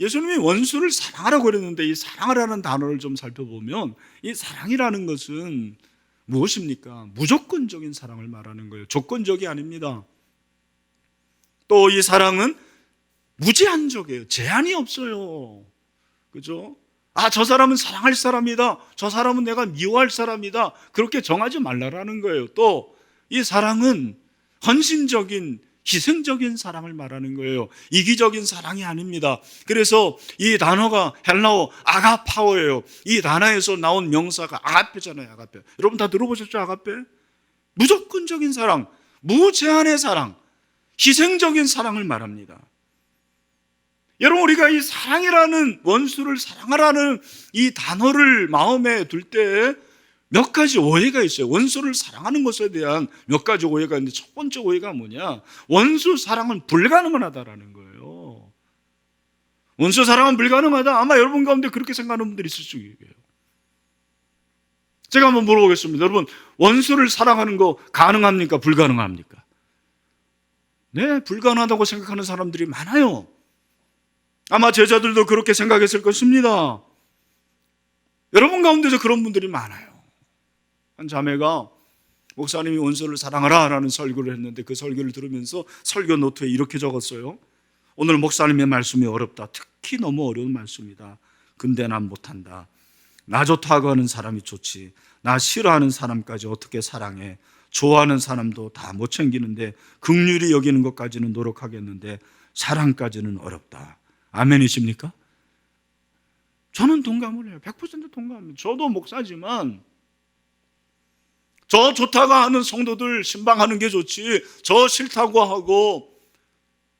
예수님이 원수를 사랑하라고 그랬는데 이 사랑하라는 단어를 좀 살펴보면 이 사랑이라는 것은 무엇입니까? 무조건적인 사랑을 말하는 거예요. 조건적이 아닙니다. 또 이 사랑은 무제한적이에요. 제한이 없어요. 그죠? 저 사람은 사랑할 사람이다. 저 사람은 내가 미워할 사람이다. 그렇게 정하지 말라라는 거예요. 또 이 사랑은 헌신적인 희생적인 사랑을 말하는 거예요. 이기적인 사랑이 아닙니다. 그래서 이 단어가 헬라어 아가파오예요. 이 단어에서 나온 명사가 아가페잖아요. 아가페. 여러분 다 들어보셨죠? 아가페? 무조건적인 사랑, 무제한의 사랑, 희생적인 사랑을 말합니다. 여러분, 우리가 이 사랑이라는, 원수를 사랑하라는 이 단어를 마음에 둘 때 몇 가지 오해가 있어요. 원수를 사랑하는 것에 대한 몇 가지 오해가 있는데, 첫 번째 오해가 뭐냐? 원수 사랑은 불가능하다라는 거예요. 원수 사랑은 불가능하다. 아마 여러분 가운데 그렇게 생각하는 분들이 있을 수 있어요. 제가 한번 물어보겠습니다. 여러분, 원수를 사랑하는 거 가능합니까? 불가능합니까? 네, 불가능하다고 생각하는 사람들이 많아요. 아마 제자들도 그렇게 생각했을 것입니다. 여러분 가운데서 그런 분들이 많아요. 한 자매가 목사님이 원수를 사랑하라 라는 설교를 했는데, 그 설교를 들으면서 설교 노트에 이렇게 적었어요. 오늘 목사님의 말씀이 어렵다. 특히 너무 어려운 말씀이다. 근데 난 못한다. 나 좋다고 하는 사람이 좋지, 나 싫어하는 사람까지 어떻게 사랑해. 좋아하는 사람도 다 못 챙기는데 긍휼히 여기는 것까지는 노력하겠는데 사랑까지는 어렵다. 아멘이십니까? 저는 동감을 해요. 100% 동감합니다. 저도 목사지만 저 좋다고 하는 성도들 신방하는 게 좋지, 저 싫다고 하고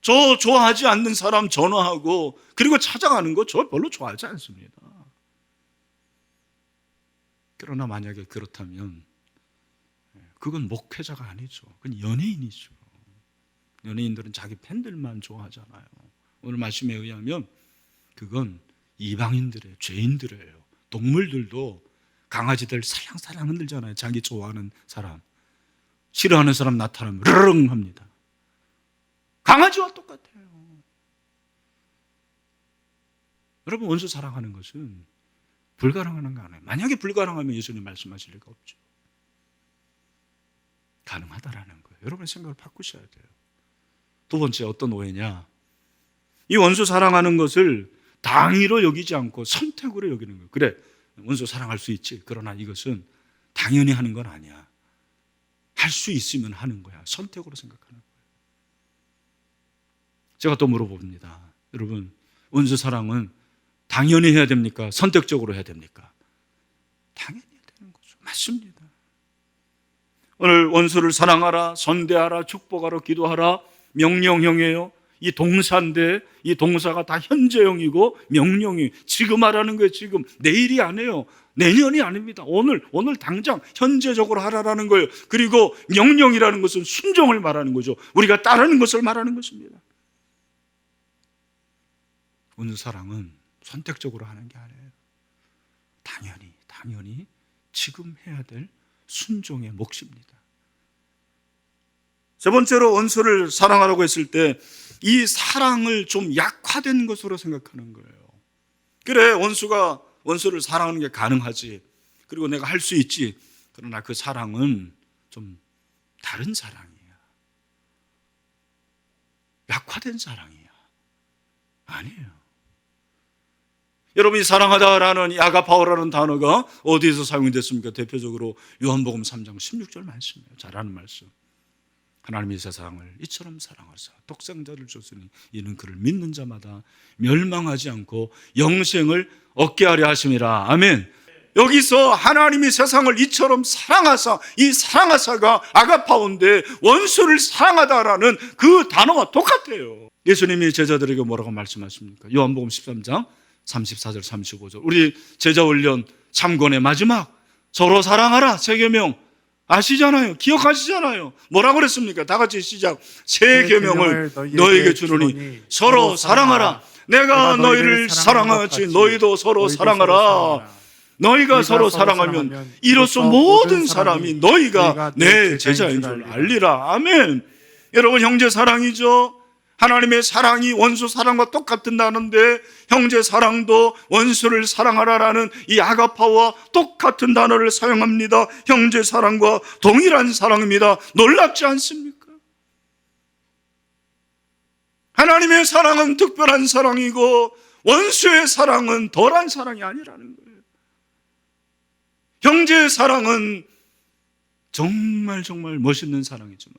저 좋아하지 않는 사람 전화하고 그리고 찾아가는 거 저 별로 좋아하지 않습니다. 그러나 만약에 그렇다면 그건 목회자가 아니죠. 그건 연예인이죠. 연예인들은 자기 팬들만 좋아하잖아요. 오늘 말씀에 의하면 그건 이방인들의, 죄인들이에요. 동물들도 강아지들 살랑살랑 흔들잖아요. 자기 좋아하는 사람. 싫어하는 사람 나타나면 르릉 합니다. 강아지와 똑같아요. 여러분, 원수 사랑하는 것은 불가능한 거 아니에요. 만약에 불가능하면 예수님 말씀하실 리가 없죠. 가능하다라는 거예요. 여러분의 생각을 바꾸셔야 돼요. 두 번째, 어떤 오해냐? 이 원수 사랑하는 것을 당위로 여기지 않고 선택으로 여기는 거예요. 그래, 원수 사랑할 수 있지. 그러나 이것은 당연히 하는 건 아니야. 할 수 있으면 하는 거야. 선택으로 생각하는 거예요. 제가 또 물어봅니다. 여러분, 원수 사랑은 당연히 해야 됩니까? 선택적으로 해야 됩니까? 당연히 해야 되는 거죠. 맞습니다. 오늘 원수를 사랑하라, 선대하라, 축복하라, 기도하라, 명령형이에요. 이 동사인데 이 동사가 다 현재형이고 명령이 지금 하라는 거예요. 지금. 내일이 아니에요. 내년이 아닙니다. 오늘 당장 현재적으로 하라라는 거예요. 그리고 명령이라는 것은 순종을 말하는 거죠. 우리가 따르는 것을 말하는 것입니다. 원수 사랑은 선택적으로 하는 게 아니에요. 당연히 지금 해야 될 순종의 몫입니다. 세 번째로, 원수를 사랑하라고 했을 때 이 사랑을 좀 약화된 것으로 생각하는 거예요. 그래, 원수를 사랑하는 게 가능하지, 그리고 내가 할 수 있지. 그러나 그 사랑은 좀 다른 사랑이야. 약화된 사랑이야. 아니에요. 여러분이 사랑하다라는 이 아가파오라는 단어가 어디에서 사용이 됐습니까? 대표적으로 요한복음 3장 16절 말씀이에요. 잘 아는 말씀. 하나님이 세상을 이처럼 사랑하사 독생자를 줬으니 이는 그를 믿는 자마다 멸망하지 않고 영생을 얻게 하려 하심이라. 아멘. 여기서 하나님이 세상을 이처럼 사랑하사, 이 사랑하사가 아가파오인데 원수를 사랑하다라는 그 단어가 똑같아요. 예수님이 제자들에게 뭐라고 말씀하십니까? 요한복음 13장 34절 35절. 우리 제자훈련 3권의 마지막, 서로 사랑하라 세 계명 아시잖아요. 기억하시잖아요. 뭐라고 그랬습니까? 다 같이 시작. 새 계명을 너에게 주노니 서로 사랑하라. 내가 너희를 사랑하같이 너희도 서로 사랑하라. 너희가 서로 사랑하면 이로써 모든 사람이 너희가 내 제자인 줄 알리라. 아멘. 여러분, 형제 사랑이죠. 하나님의 사랑이 원수 사랑과 똑같은 단어인데 형제 사랑도 원수를 사랑하라라는 이 아가파와 똑같은 단어를 사용합니다. 형제 사랑과 동일한 사랑입니다. 놀랍지 않습니까? 하나님의 사랑은 특별한 사랑이고 원수의 사랑은 덜한 사랑이 아니라는 거예요. 형제의 사랑은 정말 정말 멋있는 사랑이지만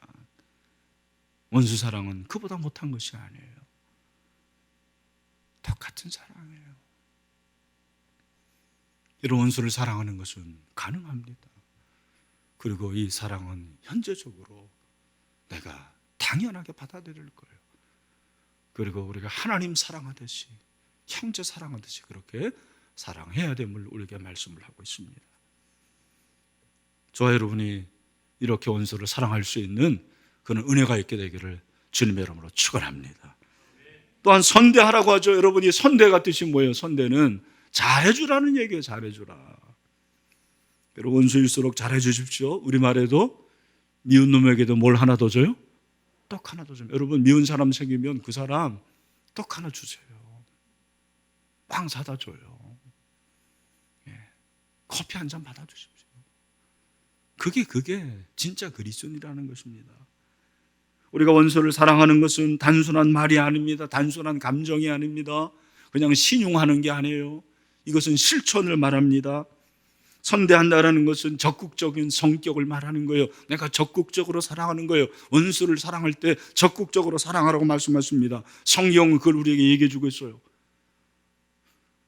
원수 사랑은 그보다 못한 것이 아니에요. 똑같은 사랑이에요. 이런 원수를 사랑하는 것은 가능합니다. 그리고 이 사랑은 현재적으로 내가 당연하게 받아들일 거예요. 그리고 우리가 하나님 사랑하듯이 형제 사랑하듯이 그렇게 사랑해야 됨을 우리에게 말씀을 하고 있습니다. 저와 여러분이 이렇게 원수를 사랑할 수 있는 그런 은혜가 있게 되기를 주님의 이름으로 축원합니다. 또한 선대하라고 하죠. 여러분이 선대가 뜻이 뭐예요? 선대는 잘해주라는 얘기예요. 잘해주라. 여러분 원수일수록 잘해주십시오. 우리말에도 미운 놈에게도 뭘 하나 더 줘요? 떡 하나 더 줘요. 여러분 미운 사람 생기면 그 사람 떡 하나 주세요. 빵 사다 줘요. 커피 한 잔 받아주십시오. 그게 진짜 그리스도인이라는 것입니다. 우리가 원수를 사랑하는 것은 단순한 말이 아닙니다. 단순한 감정이 아닙니다. 그냥 신용하는 게 아니에요. 이것은 실천을 말합니다. 선대한다라는 것은 적극적인 성격을 말하는 거예요. 내가 적극적으로 사랑하는 거예요. 원수를 사랑할 때 적극적으로 사랑하라고 말씀하십니다. 성경은 그걸 우리에게 얘기해 주고 있어요.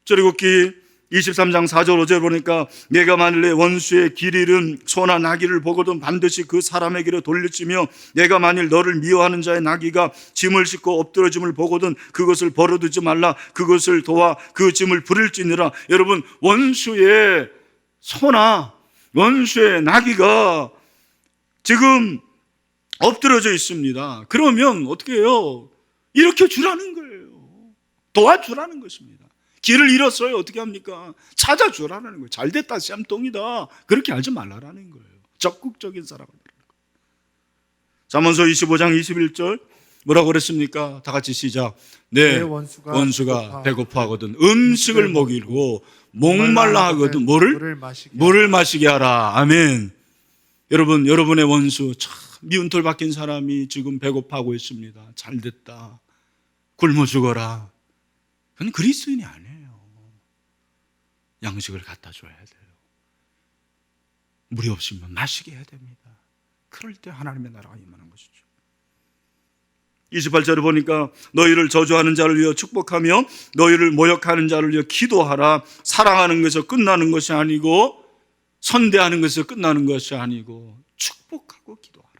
출애굽기 23장 4절 5절 보니까 내가 만일 내 원수의 길 잃은 소나 나귀를 보거든 반드시 그 사람의 길에 돌려치며 내가 만일 너를 미워하는 자의 나귀가 짐을 싣고 엎드러짐을 보거든 그것을 버려두지 말라. 그것을 도와 그 짐을 부릴지니라. 여러분 원수의 소나 원수의 나귀가 지금 엎드러져 있습니다. 그러면 어떻게 해요? 이렇게 주라는 거예요. 도와주라는 것입니다. 길을 잃었어요. 어떻게 합니까? 찾아주라는 거예요. 잘됐다 쌈똥이다 그렇게 하지 말라라는 거예요. 적극적인 사랑을 말하는 거예요. 잠언서 25장 21절 뭐라고 그랬습니까? 다 같이 시작. 내 원수가 배고파하거든 음식을 먹이고 목말라 하거든 물을 마시게 하라. 아멘. 여러분, 여러분의 원수 참 미운 털 박힌 사람이 지금 배고파하고 있습니다. 잘됐다 굶어 죽어라. 그건 그리스도인이 아니에요. 양식을 갖다 줘야 돼요. 물이 없으면 마시게 해야 됩니다. 그럴 때 하나님의 나라가 임하는 것이죠. 28절을 보니까 너희를 저주하는 자를 위하여 축복하며 너희를 모욕하는 자를 위하여 기도하라. 사랑하는 것에서 끝나는 것이 아니고 선대하는 것에서 끝나는 것이 아니고 축복하고 기도하라.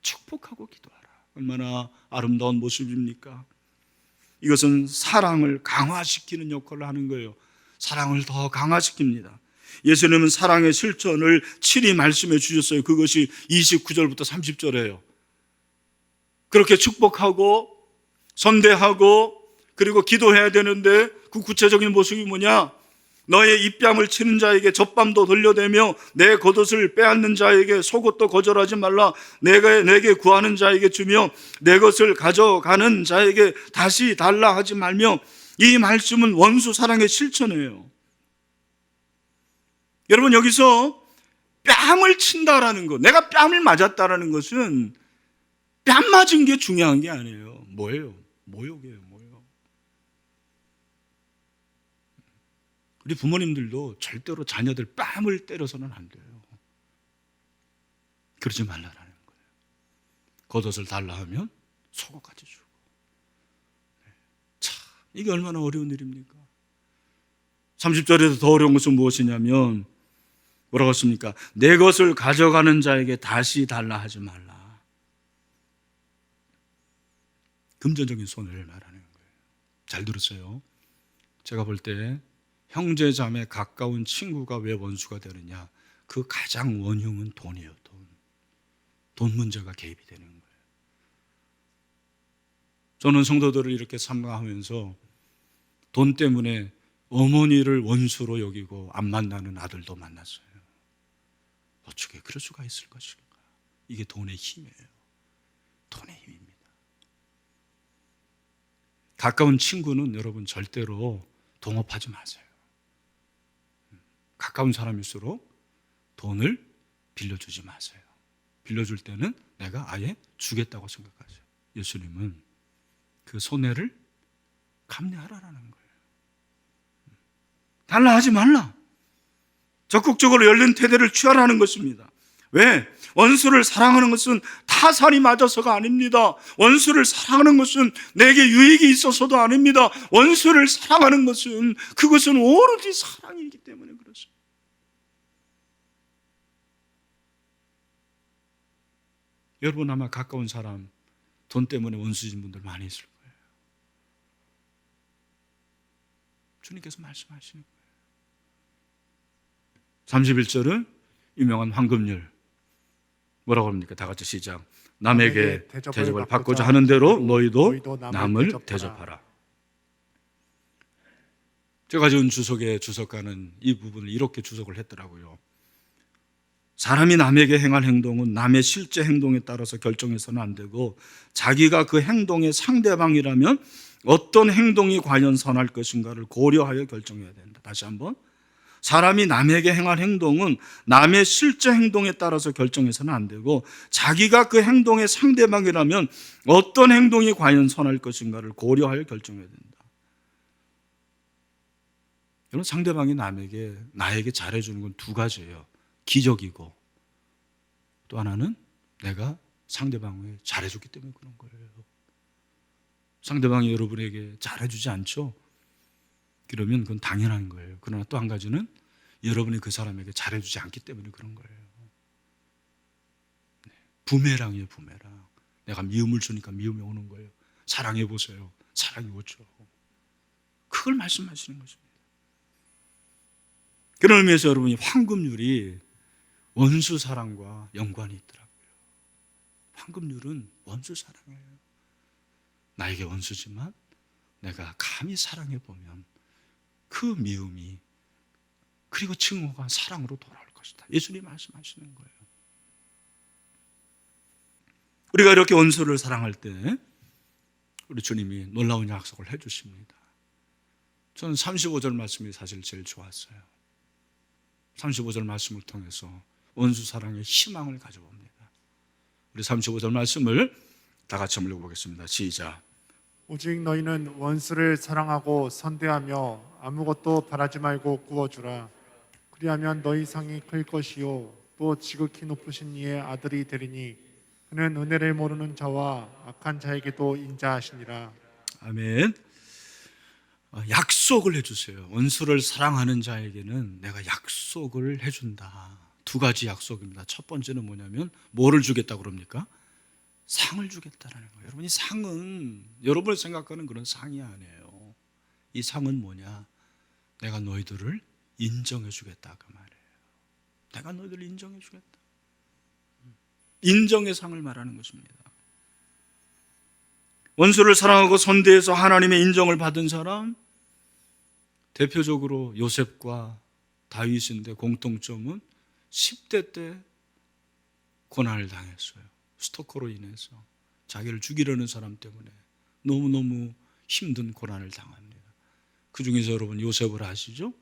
축복하고 기도하라. 얼마나 아름다운 모습입니까? 이것은 사랑을 강화시키는 역할을 하는 거예요. 사랑을 더 강화시킵니다. 예수님은 사랑의 실천을 친히 말씀해 주셨어요. 그것이 29절부터 30절이에요. 그렇게 축복하고 선대하고 그리고 기도해야 되는데 그 구체적인 모습이 뭐냐? 너의 입뺨을 치는 자에게 젖밤도 돌려대며 내 겉옷을 빼앗는 자에게 속옷도 거절하지 말라. 내게 구하는 자에게 주며 내 것을 가져가는 자에게 다시 달라 하지 말며. 이 말씀은 원수 사랑의 실천이에요. 여러분 여기서 뺨을 친다라는 것, 내가 뺨을 맞았다라는 것은 뺨 맞은 게 중요한 게 아니에요. 뭐예요? 모욕이에요. 모욕. 우리 부모님들도 절대로 자녀들 뺨을 때려서는 안 돼요. 그러지 말라라는 거예요. 겉옷을 달라 하면 속옷까지 주고. 참, 이게 얼마나 어려운 일입니까? 30절에서 더 어려운 것은 무엇이냐면 뭐라고 했습니까? 내 것을 가져가는 자에게 다시 달라 하지 말라. 금전적인 손해를 말하는 거예요. 잘 들으세요. 제가 볼 때 형제 자매 가까운 친구가 왜 원수가 되느냐? 그 가장 원흉은 돈이에요. 돈 문제가 개입이 되는 거예요. 저는 성도들을 이렇게 삼가하면서 돈 때문에 어머니를 원수로 여기고 안 만나는 아들도 만났어요. 어떻게 그럴 수가 있을 것인가? 이게 돈의 힘이에요. 돈의 힘입니다. 가까운 친구는 여러분 절대로 동업하지 마세요. 가까운 사람일수록 돈을 빌려주지 마세요. 빌려줄 때는 내가 아예 주겠다고 생각하세요. 예수님은 그 손해를 감내하라라는 거예요. 달라 하지 말라. 적극적으로 열린 태도를 취하라는 것입니다. 왜? 원수를 사랑하는 것은 타산이 맞아서가 아닙니다. 원수를 사랑하는 것은 내게 유익이 있어서도 아닙니다. 원수를 사랑하는 것은 그것은 오로지 사랑이기 때문에 그렇습니다. 여러분 아마 가까운 사람 돈 때문에 원수진 분들 많이 있을 거예요. 주님께서 말씀하시는 거예요. 31절은 유명한 황금률 뭐라고 합니까? 다 같이 시작. 남에게 대접을 받고자 하는 대로 너희도 남을 대접하라. 제가 지은 주석의 주석가는 이 부분을 이렇게 주석을 했더라고요. 사람이 남에게 행할 행동은 남의 실제 행동에 따라서 결정해서는 안 되고 자기가 그 행동의 상대방이라면 어떤 행동이 과연 선할 것인가를 고려하여 결정해야 된다. 다시 한번. 사람이 남에게 행할 행동은 남의 실제 행동에 따라서 결정해서는 안 되고 자기가 그 행동의 상대방이라면 어떤 행동이 과연 선할 것인가를 고려하여 결정해야 된다. 여러분 상대방이 나에게 잘해주는 건 두 가지예요. 기적이고 또 하나는 내가 상대방에게 잘해줬기 때문에 그런 거예요. 상대방이 여러분에게 잘해주지 않죠? 그러면 그건 당연한 거예요. 그러나 또 한 가지는 여러분이 그 사람에게 잘해주지 않기 때문에 그런 거예요. 부메랑이에요, 부메랑. 내가 미움을 주니까 미움이 오는 거예요. 사랑해보세요. 사랑이 오죠. 그걸 말씀하시는 것입니다. 그런 의미에서 여러분이 황금률이 원수 사랑과 연관이 있더라고요. 황금률은 원수 사랑이에요. 나에게 원수지만 내가 감히 사랑해보면 그 미움이 그리고 증오가 사랑으로 돌아올 것이다. 예수님이 말씀하시는 거예요. 우리가 이렇게 원수를 사랑할 때 우리 주님이 놀라운 약속을 해주십니다. 저는 35절 말씀이 사실 제일 좋았어요. 35절 말씀을 통해서 원수 사랑의 희망을 가져봅니다. 우리 35절 말씀을 다 같이 한번 읽어보겠습니다. 시작. 오직 너희는 원수를 사랑하고 선대하며 아무것도 바라지 말고 구워주라. 그리하면 너희 상이 클 것이요 또 지극히 높으신 이의 아들이 되리니 그는 은혜를 모르는 자와 악한 자에게도 인자하시니라. 아멘. 약속을 해주세요. 원수를 사랑하는 자에게는 내가 약속을 해준다. 두 가지 약속입니다. 첫 번째는 뭐냐면 뭐를 주겠다고 그럽니까? 상을 주겠다는 거예요. 여러분 이 상은 여러분이 생각하는 그런 상이 아니에요. 이 상은 뭐냐? 내가 너희들을 인정해 주겠다 그 말이에요. 내가 너희들을 인정해 주겠다. 인정의 상을 말하는 것입니다. 원수를 사랑하고 선대해서 하나님의 인정을 받은 사람, 대표적으로 요셉과 다윗인데 공통점은 10대 때 고난을 당했어요. 스토커로 인해서 자기를 죽이려는 사람 때문에 너무너무 힘든 고난을 당합니다. 그 중에서 여러분 요셉을 아시죠?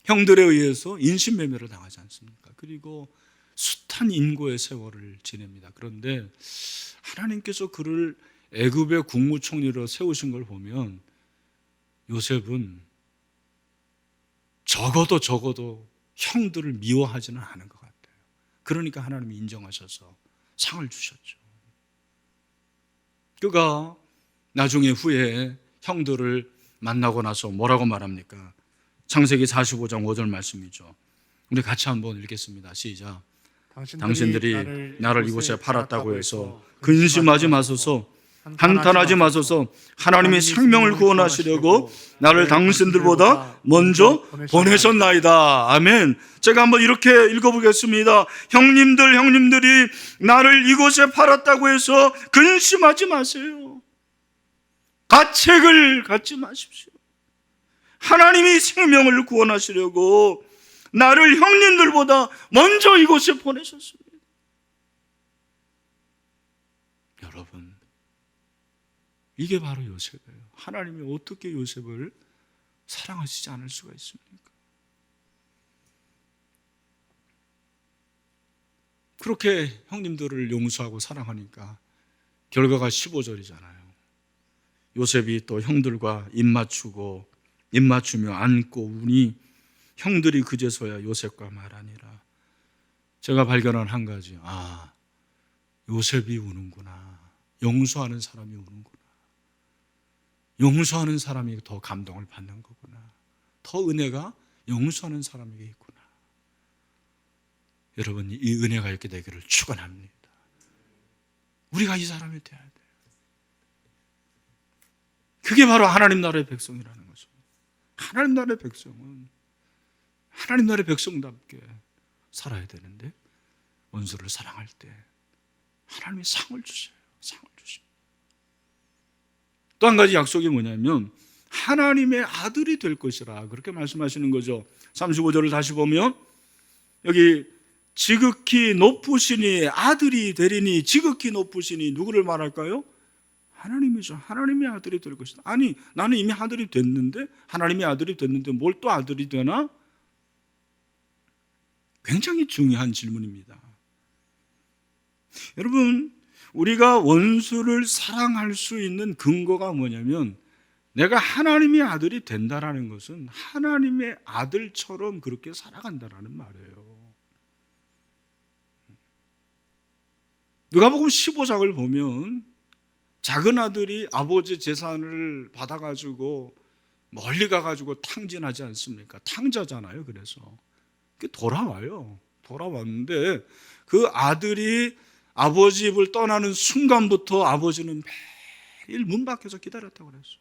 형들에 의해서 인신매매를 당하지 않습니까? 그리고 숱한 인고의 세월을 지냅니다. 그런데 하나님께서 그를 애굽의 국무총리로 세우신 걸 보면 요셉은 적어도 형들을 미워하지는 않은 것 같아요. 그러니까 하나님이 인정하셔서 상을 주셨죠. 그가 나중에 후에 형들을 만나고 나서 뭐라고 말합니까? 창세기 45장 5절 말씀이죠. 우리 같이 한번 읽겠습니다. 시작. 당신들이 나를 이곳에 팔았다고 해서 근심하지 마소서, 한탄하지 마소서. 하나님이 생명을 구원하시려고 나를 당신들보다 먼저 보내셨나이다. 아멘. 제가 한번 이렇게 읽어보겠습니다. 형님들이 나를 이곳에 팔았다고 해서 근심하지 마세요. 가책을 갖지 마십시오. 하나님이 생명을 구원하시려고 나를 형님들보다 먼저 이곳에 보내셨습니다. 여러분, 이게 바로 요셉이에요. 하나님이 어떻게 요셉을 사랑하시지 않을 수가 있습니까? 그렇게 형님들을 용서하고 사랑하니까 결과가 15절이잖아요. 요셉이 또 형들과 입 맞추며 안고 우니 형들이 그제서야 요셉과 말하니라. 제가 발견한 한 가지, 요셉이 우는구나. 용서하는 사람이 우는구나. 용서하는 사람이 더 감동을 받는 거구나. 더 은혜가 용서하는 사람에게 있구나. 여러분, 이 은혜가 있게 되기를 축원합니다. 우리가 이 사람이 돼야 돼요. 그게 바로 하나님 나라의 백성이라는 것입니다. 하나님 나라의 백성은 하나님 나라의 백성답게 살아야 되는데 원수를 사랑할 때 하나님이 상을 주셔요. 상을 주십니다. 또 한 가지 약속이 뭐냐면 하나님의 아들이 될 것이라 그렇게 말씀하시는 거죠. 35절을 다시 보면 여기 지극히 높으시니 아들이 되리니, 지극히 높으시니 누구를 말할까요? 하나님이죠. 하나님의 아들이 될 것이다. 아니, 나는 이미 아들이 됐는데, 하나님의 아들이 됐는데 뭘 또 아들이 되나? 굉장히 중요한 질문입니다. 여러분, 우리가 원수를 사랑할 수 있는 근거가 뭐냐면 내가 하나님의 아들이 된다라는 것은 하나님의 아들처럼 그렇게 살아간다라는 말이에요. 누가복음 15장을 보면 작은 아들이 아버지 재산을 받아가지고 멀리 가가지고 탕진하지 않습니까? 탕자잖아요. 그래서 돌아와요. 돌아왔는데 그 아들이 아버지 집을 떠나는 순간부터 아버지는 매일 문 밖에서 기다렸다고 그랬어요.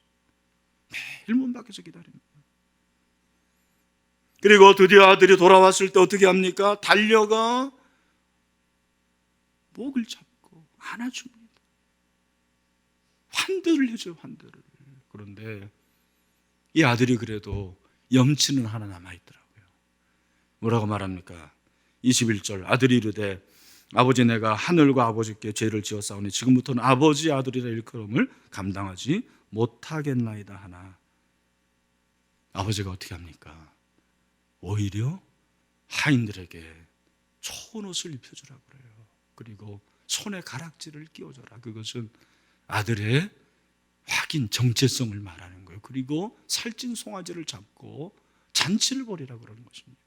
매일 문 밖에서 기다립니다. 그리고 드디어 아들이 돌아왔을 때 어떻게 합니까? 달려가 목을 잡고 안아줍니다. 환대를 해줘요. 환대를. 그런데 이 아들이 그래도 염치는 하나 남아있더라고요. 뭐라고 말합니까? 21절 아들이 이르되 아버지, 내가 하늘과 아버지께 죄를 지었사오니 지금부터는 아버지 아들이라 일컬음을 감당하지 못하겠나이다 하나. 아버지가 어떻게 합니까? 오히려 하인들에게 좋은 옷을 입혀주라고 그래요. 그리고 손에 가락지를 끼워줘라. 그것은 아들의 확인 정체성을 말하는 거예요. 그리고 살찐 송아지를 잡고 잔치를 벌이라고 그러는 것입니다.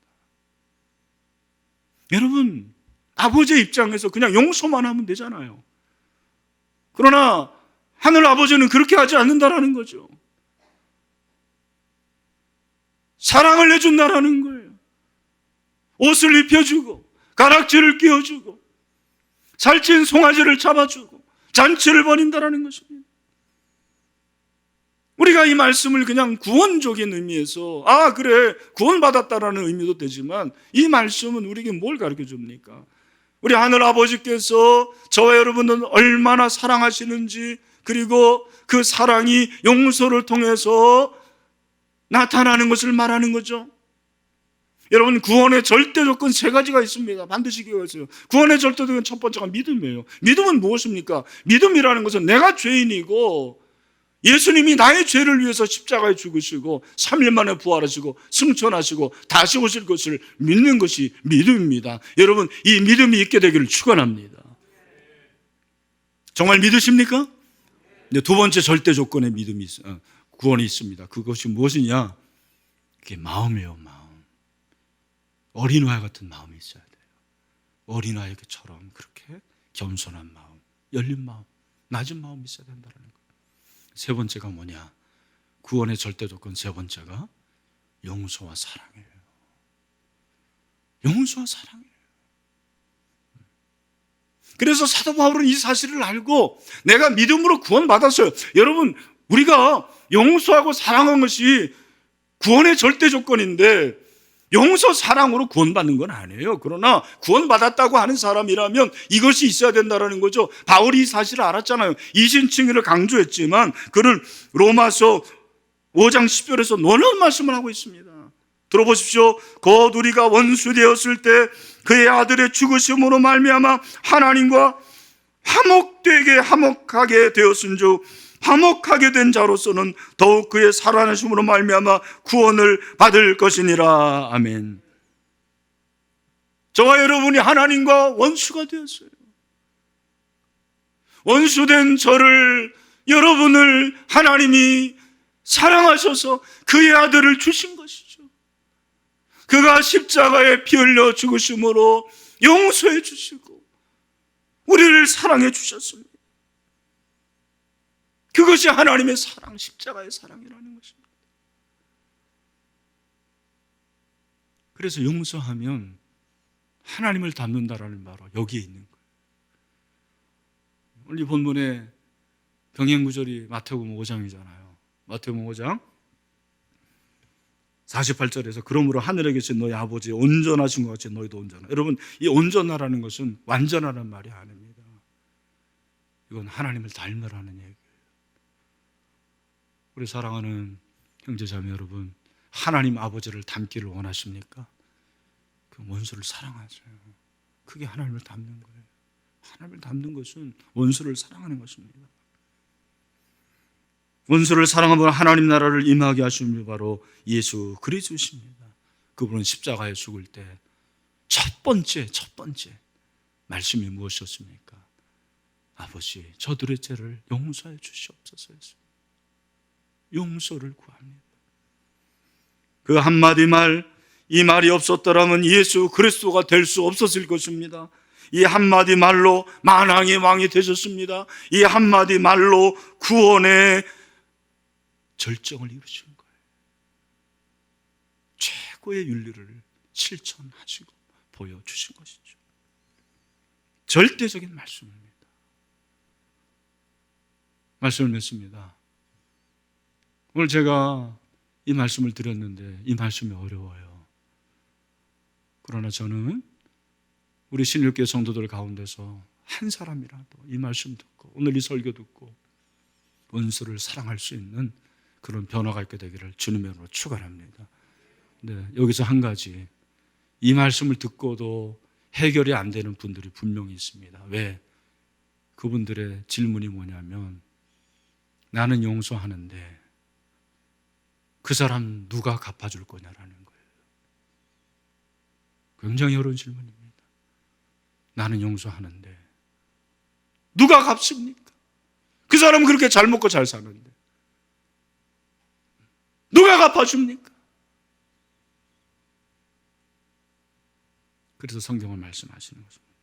여러분, 아버지의 입장에서 그냥 용서만 하면 되잖아요. 그러나 하늘 아버지는 그렇게 하지 않는다라는 거죠. 사랑을 해준다라는 거예요. 옷을 입혀주고 가락지를 끼워주고 살찐 송아지를 잡아주고 잔치를 벌인다라는 것입니다. 우리가 이 말씀을 그냥 구원적인 의미에서 그래 구원받았다라는 의미도 되지만 이 말씀은 우리에게 뭘 가르쳐 줍니까? 우리 하늘 아버지께서 저와 여러분은 얼마나 사랑하시는지, 그리고 그 사랑이 용서를 통해서 나타나는 것을 말하는 거죠. 여러분, 구원의 절대 조건 세 가지가 있습니다. 반드시 기억하세요. 구원의 절대 조건 첫 번째가 믿음이에요. 믿음은 무엇입니까? 믿음이라는 것은 내가 죄인이고 예수님이 나의 죄를 위해서 십자가에 죽으시고 3일 만에 부활하시고 승천하시고 다시 오실 것을 믿는 것이 믿음입니다. 여러분, 이 믿음이 있게 되기를 축원합니다. 정말 믿으십니까? 네, 두 번째 절대 조건의 믿음이 구원이 있습니다. 그것이 무엇이냐? 그게 마음이에요. 마음. 어린아이 같은 마음이 있어야 돼요. 어린아이처럼 그렇게 겸손한 마음, 열린 마음, 낮은 마음이 있어야 된다는 거예요. 세 번째가 뭐냐? 구원의 절대 조건 세 번째가 용서와 사랑이에요. 용서와 사랑이에요. 그래서 사도 바울은 이 사실을 알고 내가 믿음으로 구원받았어요. 여러분, 우리가 용서하고 사랑한 것이 구원의 절대 조건인데 용서 사랑으로 구원받는 건 아니에요. 그러나 구원받았다고 하는 사람이라면 이것이 있어야 된다는 거죠. 바울이 이 사실을 알았잖아요. 이신칭의를 강조했지만 그는 로마서 5장 10절에서 놀라운 말씀을 하고 있습니다. 들어보십시오. 곧 우리가 원수 되었을 때 그의 아들의 죽으심으로 말미암아 하나님과 화목하게 되었은즉 화목하게 된 자로서는 더욱 그의 살아나심으로 말미암아 구원을 받을 것이니라. 아멘. 저와 여러분이 하나님과 원수가 되었어요. 원수된 저를, 여러분을 하나님이 사랑하셔서 그의 아들을 주신 것이죠. 그가 십자가에 피 흘려 죽으심으로 용서해 주시고 우리를 사랑해 주셨습니다. 그것이 하나님의 사랑, 십자가의 사랑이라는 것입니다. 그래서 용서하면 하나님을 닮는다라는 바로 여기에 있는 거예요. 오늘 이 본문에 병행 구절이 마태복음 5장이잖아요. 마태복음 5장 48절에서 그러므로 하늘에 계신 너희 아버지 온전하신 것 같이 너희도 온전하라. 여러분, 이 온전하라는 것은 완전하라는 말이 아닙니다. 이건 하나님을 닮으라는 얘기예요. 우리 사랑하는 형제자매 여러분, 하나님 아버지를 닮기를 원하십니까? 그 원수를 사랑하세요. 그게 하나님을 닮는 거예요. 하나님을 닮는 것은 원수를 사랑하는 것입니다. 원수를 사랑하면 하나님 나라를 임하게 하신 분이 바로 예수 그리스도십니다. 그분은 십자가에 죽을 때 첫 번째 말씀이 무엇이었습니까? 아버지, 저들의 죄를 용서해 주시옵소서 했습니다. 용서를 구합니다. 그 한마디 말, 이 말이 없었더라면 예수 그리스도가 될 수 없었을 것입니다. 이 한마디 말로 만왕의 왕이 되셨습니다. 이 한마디 말로 구원의 절정을 이루신 거예요. 최고의 윤리를 실천하시고 보여주신 것이죠. 절대적인 말씀입니다. 말씀을 맺습니다. 오늘 제가 이 말씀을 드렸는데 이 말씀이 어려워요. 그러나 저는 우리 신일교회 성도들 가운데서 한 사람이라도 이 말씀 듣고 오늘 이 설교 듣고 원수를 사랑할 수 있는 그런 변화가 있게 되기를 주님의 이름으로 축원합니다. 네, 여기서 한 가지, 이 말씀을 듣고도 해결이 안 되는 분들이 분명히 있습니다. 왜? 그분들의 질문이 뭐냐면, 나는 용서하는데 그 사람 누가 갚아줄 거냐라는 거예요. 굉장히 어려운 질문입니다. 나는 용서하는데 누가 갚습니까? 그 사람은 그렇게 잘 먹고 잘 사는데 누가 갚아줍니까? 그래서 성경은 말씀하시는 것입니다.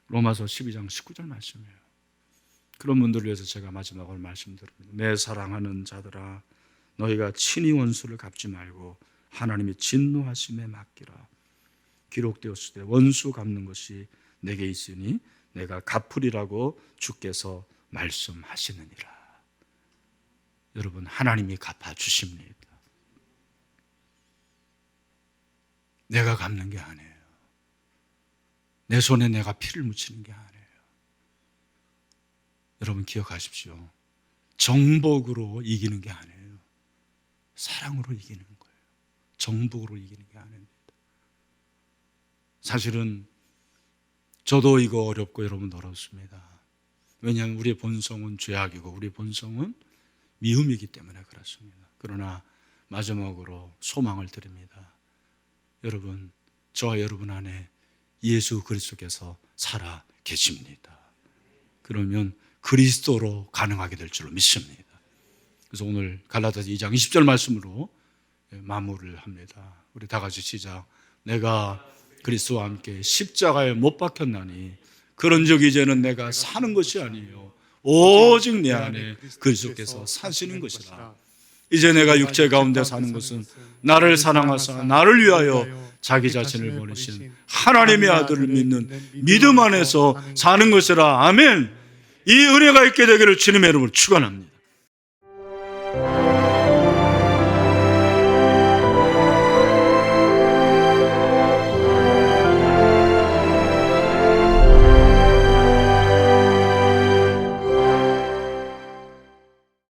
로마서 12장 19절 말씀이에요. 그런 분들을 위해서 제가 마지막으로 말씀드립니다. 내 사랑하는 자들아, 너희가 친히 원수를 갚지 말고 하나님의 진노하심에 맡기라. 기록되었을 때 원수 갚는 것이 내게 있으니 내가 갚으리라고 주께서 말씀하시느니라. 여러분, 하나님이 갚아주십니다. 내가 갚는 게 아니에요. 내 손에 내가 피를 묻히는 게 아니에요. 여러분 기억하십시오. 정복으로 이기는 게 아니에요. 사랑으로 이기는 거예요. 정복으로 이기는 게 아닙니다. 사실은 저도 이거 어렵고 여러분도 어렵습니다. 왜냐하면 우리의 본성은 죄악이고 우리의 본성은 미움이기 때문에 그렇습니다. 그러나 마지막으로 소망을 드립니다. 여러분, 저와 여러분 안에 예수 그리스도께서 살아 계십니다. 그러면 그리스도로 가능하게 될 줄로 믿습니다. 그래서 오늘 갈라디아서 2장 20절 말씀으로 마무리를 합니다. 우리 다 같이 시작. 내가 그리스도와 함께 십자가에 못 박혔나니 그런즉 이제는 내가 사는 것이 아니요 오직 내 안에 그리스도께서 사시는 것이라. 이제 내가 육체 가운데 사는 것은 나를 사랑하사 나를 위하여 자기 자신을 버리신 하나님의 아들을 믿는 믿음 안에서 사는 것이라. 아멘. 이 은혜가 있게 되기를 주님의 이름으로 축원합니다.